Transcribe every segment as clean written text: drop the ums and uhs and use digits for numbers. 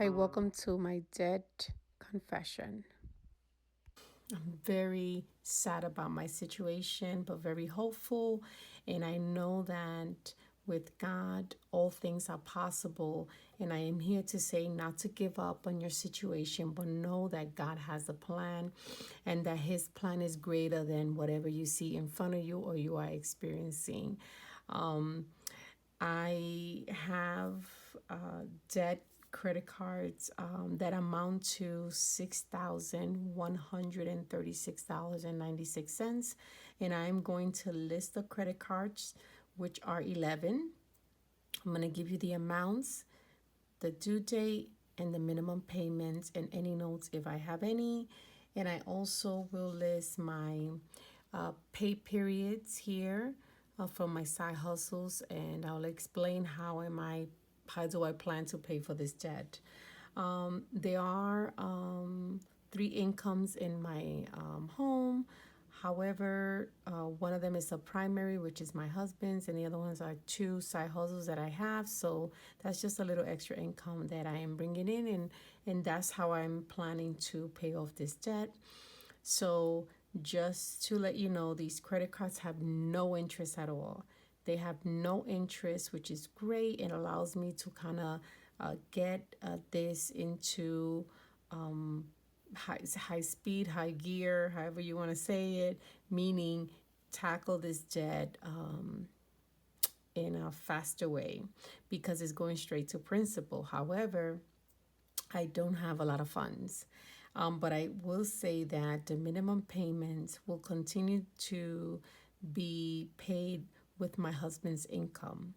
Hi, welcome to my debt confession. I'm very sad about my situation, but very hopeful. And I know that with God, all things are possible. And I am here to say not to give up on your situation, but know that God has a plan and that His plan is greater than whatever you see in front of you or you are experiencing. I have debt credit cards that amount to $6,136.96. And I'm going to list the credit cards, which are 11. I'm going to give you the amounts, the due date, and the minimum payments, and any notes if I have any. And I also will list my pay periods here from my side hustles, and I'll explain how do I plan to pay for this debt. There are three incomes in my home. However, one of them is a primary, which is my husband's, and the other ones are two side hustles that I have. So that's just a little extra income that I am bringing in, and that's how I'm planning to pay off this debt. So just to let you know, these credit cards have no interest at all. They have no interest, which is great. It allows me to kind of get this into high speed, high gear, however you want to say it, meaning tackle this debt in a faster way because it's going straight to principal. However, I don't have a lot of funds. But I will say that the minimum payments will continue to be paid with my husband's income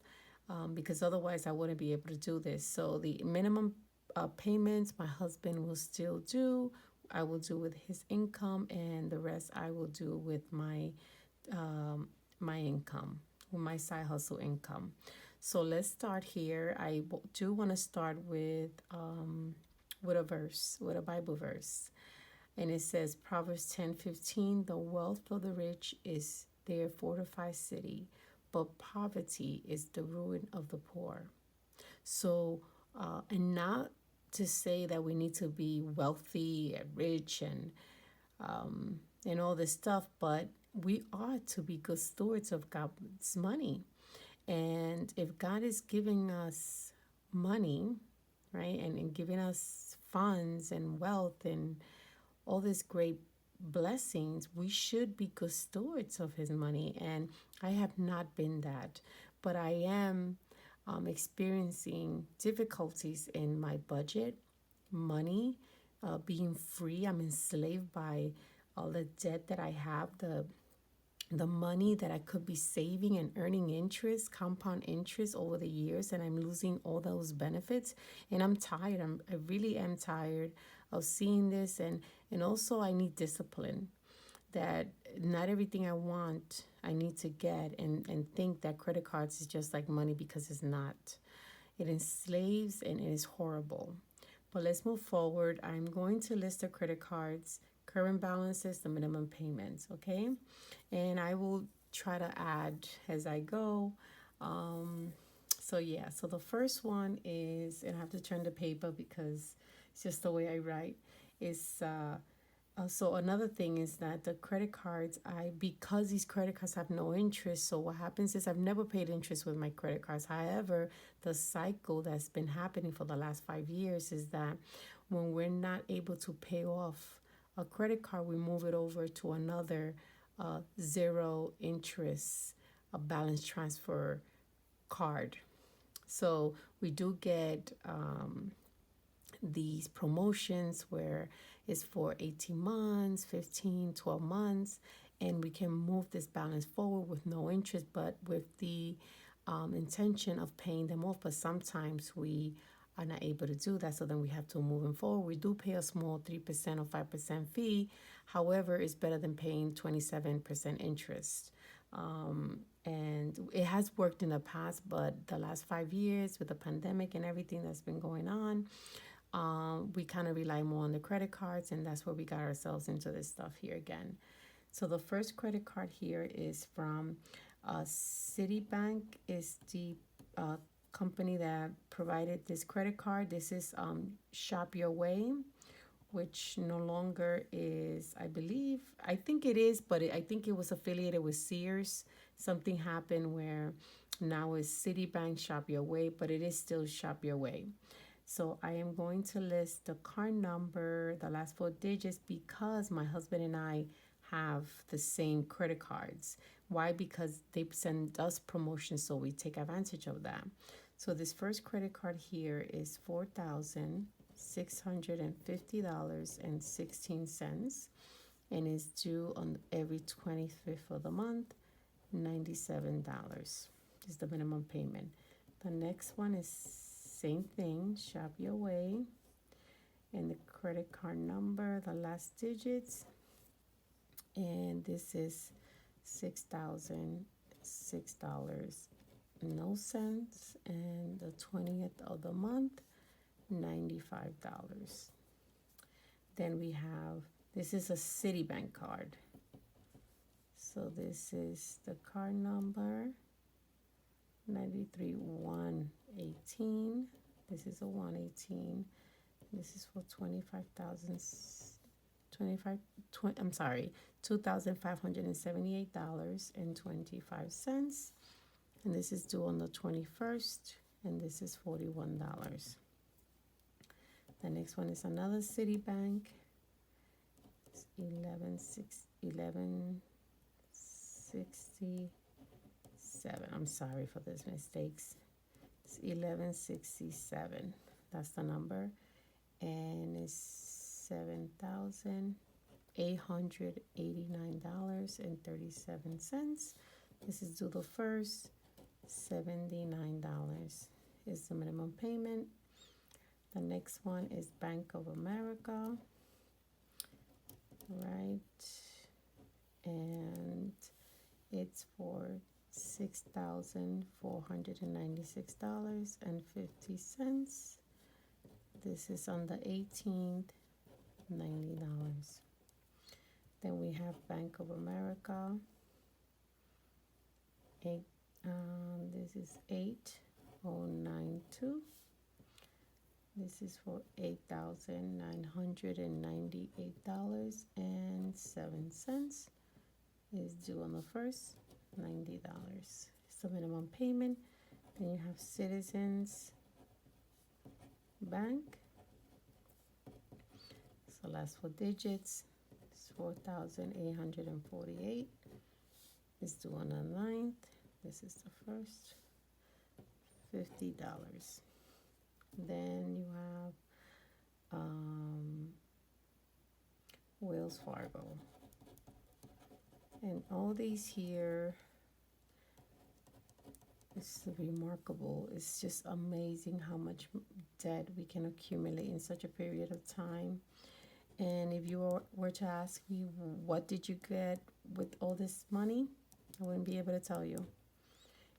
because otherwise I wouldn't be able to do this. So the minimum payments my husband will still do. I will do with his income, and the rest I will do with my income, with my side hustle income. So let's start here. Do want to start with a verse, with a Bible verse. And it says Proverbs 10:15, the wealth of the rich is their fortified city, but poverty is the ruin of the poor. So, and not to say that we need to be wealthy and rich and all this stuff, but we are to be good stewards of God's money. And if God is giving us money, right, and giving us funds and wealth and all these great blessings, we should be good stewards of His money. And I have not been that, but I am experiencing difficulties in my budget, money, being free. I'm enslaved by all the debt that I have, the money that I could be saving and earning interest, compound interest over the years, and I'm losing all those benefits. And I'm tired. I really am tired of seeing this, and also I need discipline. That not everything I want I need to get, and think that credit cards is just like money, because it's not. It enslaves and it is horrible. But let's move forward. I'm going to list the credit cards, current balances, the minimum payments, okay? And I will try to add as I go. So yeah, so the first one is, and I have to turn the paper because it's just the way I write, is so another thing is that the credit cards, because these credit cards have no interest, so what happens is I've never paid interest with my credit cards. However, the cycle that's been happening for the last 5 years is that when we're not able to pay off a credit card, we move it over to another zero interest, a balance transfer card. So we do get these promotions where it's for 18 months, 15, 12 months, and we can move this balance forward with no interest, but with the intention of paying them off. But sometimes we are not able to do that, so then we have to move them forward. We do pay a small 3% or 5% fee. However, it's better than paying 27% interest. And it has worked in the past, but the last 5 years with the pandemic and everything that's been going on, we kind of rely more on the credit cards, and that's where we got ourselves into this stuff here again. So the first credit card here is from Citibank. Is the company that provided this credit card. This is Shop Your Way, which no longer is, I think it is, but I think it was affiliated with Sears. Something happened where now it's Citibank Shop Your Way, but it is still Shop Your Way. So I am going to list the card number, the last four digits, because my husband and I have the same credit cards. Why? Because they send us promotions, so we take advantage of that. So this first credit card here is $4,650.16, and is due on every 25th of the month, $97 is the minimum payment. The next one is same thing, Shop Your Way, and the credit card number, the last digits, and this is $6,006, no cents, and the 20th of the month, $95. Then we have, this is a Citibank card. So this is the card number, 93-118. This is a 118. This is for $2,578.25. And this is due on the 21st, and this is $41. The next one is another Citibank. It's 1167. I'm sorry for these mistakes. It's 1167. That's the number. And it's $7,889.37. This is due the first. $79 is the minimum payment. The next one is Bank of America, right? And it's for $6,496.50. This is on the 18th, $90. Then we have Bank of America. This is 8092. This is for $8,998.07. Is due on the first, $90. It's the minimum payment. Then you have Citizens Bank. So last four digits. It's 4,848. It's due on the 9th. This is the first, $50. Then you have Wells Fargo. And all these here is remarkable. It's just amazing how much debt we can accumulate in such a period of time. And if you were to ask me, what did you get with all this money? I wouldn't be able to tell you.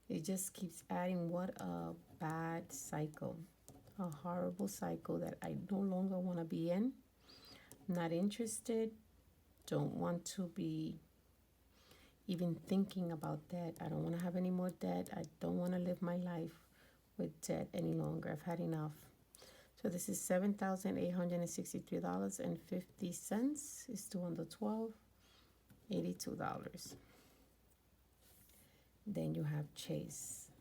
It just keeps adding. What a bad cycle. A horrible cycle that I no longer want to be in. I'm not interested. Don't want to be even thinking about debt. I don't want to have any more debt. I don't want to live my life with debt any longer. I've had enough. So this is $7,863.50. It's due on the 12th, $82. Then you have Chase.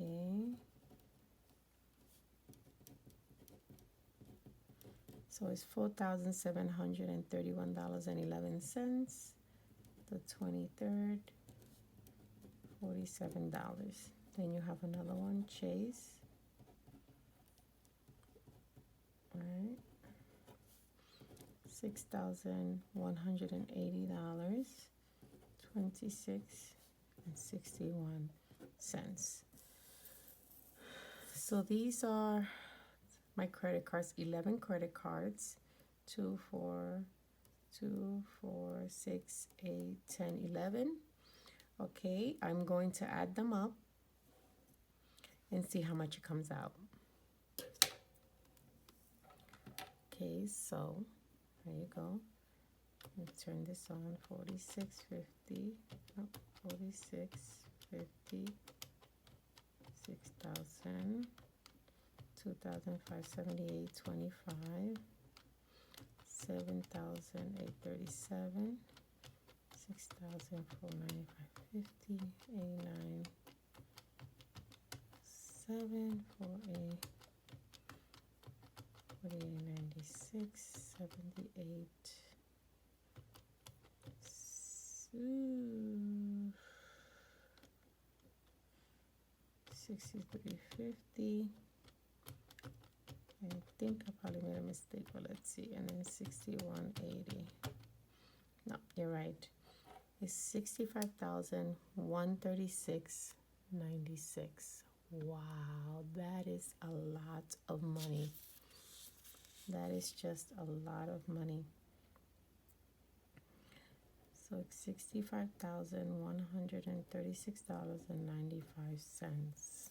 Okay. So it's $4,731.11. The 23rd, $47. Then you have another one, Chase. All right. $6,180, 26.61 cents. So these are my credit cards, 11 credit cards, 2, 4, 6, 8, 10, 11. Okay, I'm going to add them up and see how much it comes out. Okay, so there you go. Let me turn this on. 46.50. Oh, 46. 50, 6,000, 2,578.25, 7,837, 6,495.50, 89, 7, 48, 48.96, 78, 63.50. I think I probably made a mistake, but let's see. And then 61.80. No, you're right. It's 65,136.96. Wow, that is a lot of money. That is just a lot of money. So it's $65,136.95.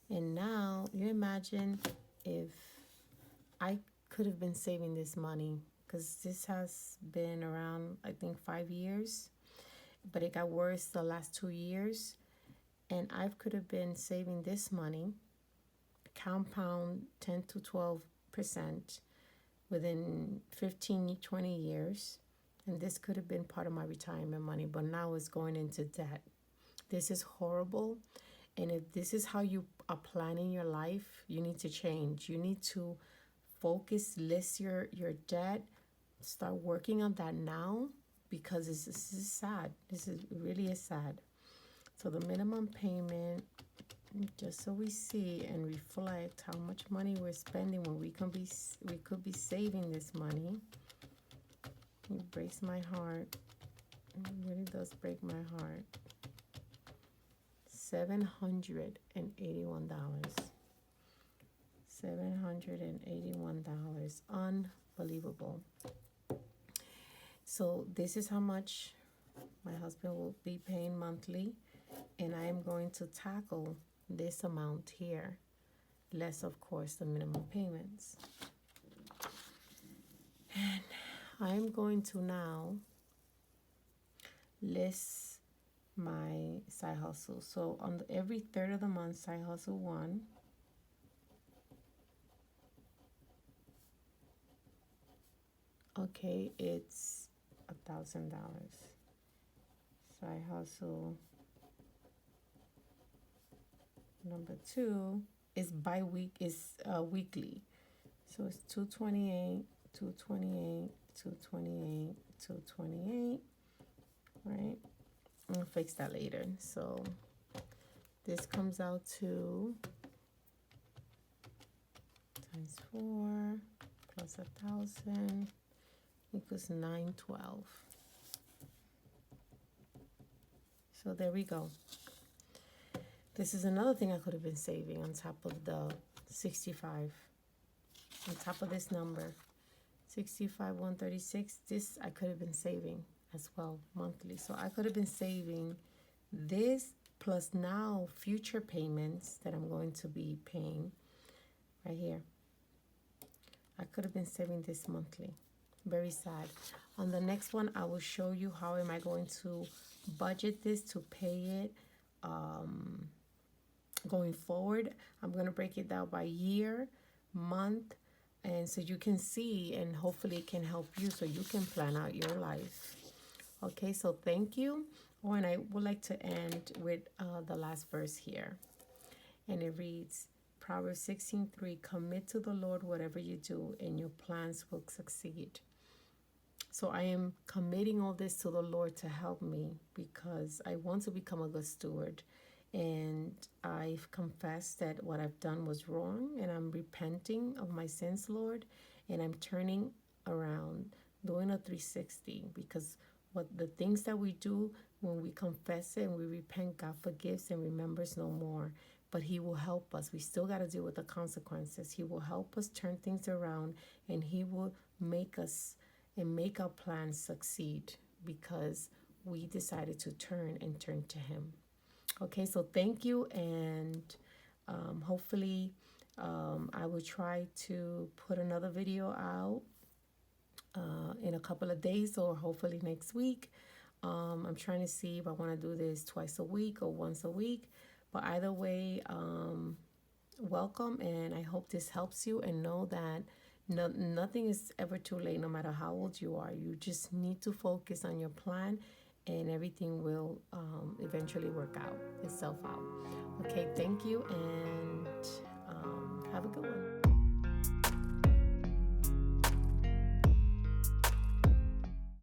And now you imagine if I could have been saving this money, because this has been around, I think, 5 years, but it got worse the last 2 years. And I could have been saving this money, compound 10 to 12% within 15, 20 years. And this could have been part of my retirement money, but now it's going into debt. This is horrible. And if this is how you are planning your life, you need to change. You need to focus, list your debt, start working on that now, because this is sad. This is really is sad. So the minimum payment, just so we see and reflect how much money we're spending when we could be saving this money. It breaks my heart. It really does break my heart. $781. $781. Unbelievable. So this is how much my husband will be paying monthly, and I am going to tackle this amount here, less of course the minimum payments. And I am going to now list my side hustle. So on every third of the month, side hustle 1, okay, it's $1,000. Side hustle number 2 is weekly. So it's 228, 228, 228, 228, right? I'll fix that later. So this comes out to times 4 plus 1,000 equals 912. So there we go. This is another thing I could have been saving on top of the 65. On top of this number, 65,136. This I could have been saving as well monthly. So I could have been saving this plus now future payments that I'm going to be paying right here. I could have been saving this monthly. Very sad. On the next one, I will show you how am I going to budget this to pay it going forward. I'm going to break it down by year, month, and so you can see, and hopefully it can help you so you can plan out your life. Okay, so thank you. Oh, and I would like to end with the last verse here. And it reads, Proverbs 16:3, commit to the Lord whatever you do, and your plans will succeed. So I am committing all this to the Lord to help me, because I want to become a good steward. And I've confessed that what I've done was wrong, and I'm repenting of my sins, Lord, and I'm turning around, doing a 360, because what the things that we do when we confess it and we repent, God forgives and remembers no more. But He will help us. We still got to deal with the consequences. He will help us turn things around, and He will make us and make our plans succeed, because we decided to turn to Him. Okay, so thank you, and hopefully I will try to put another video out in a couple of days, or hopefully next week, I'm trying to see if I want to do this twice a week or once a week. But either way, welcome, and I hope this helps you. And know that nothing is ever too late, no matter how old you are. You just need to focus on your plan, and everything will eventually work out itself out. Okay, thank you, and have a good one.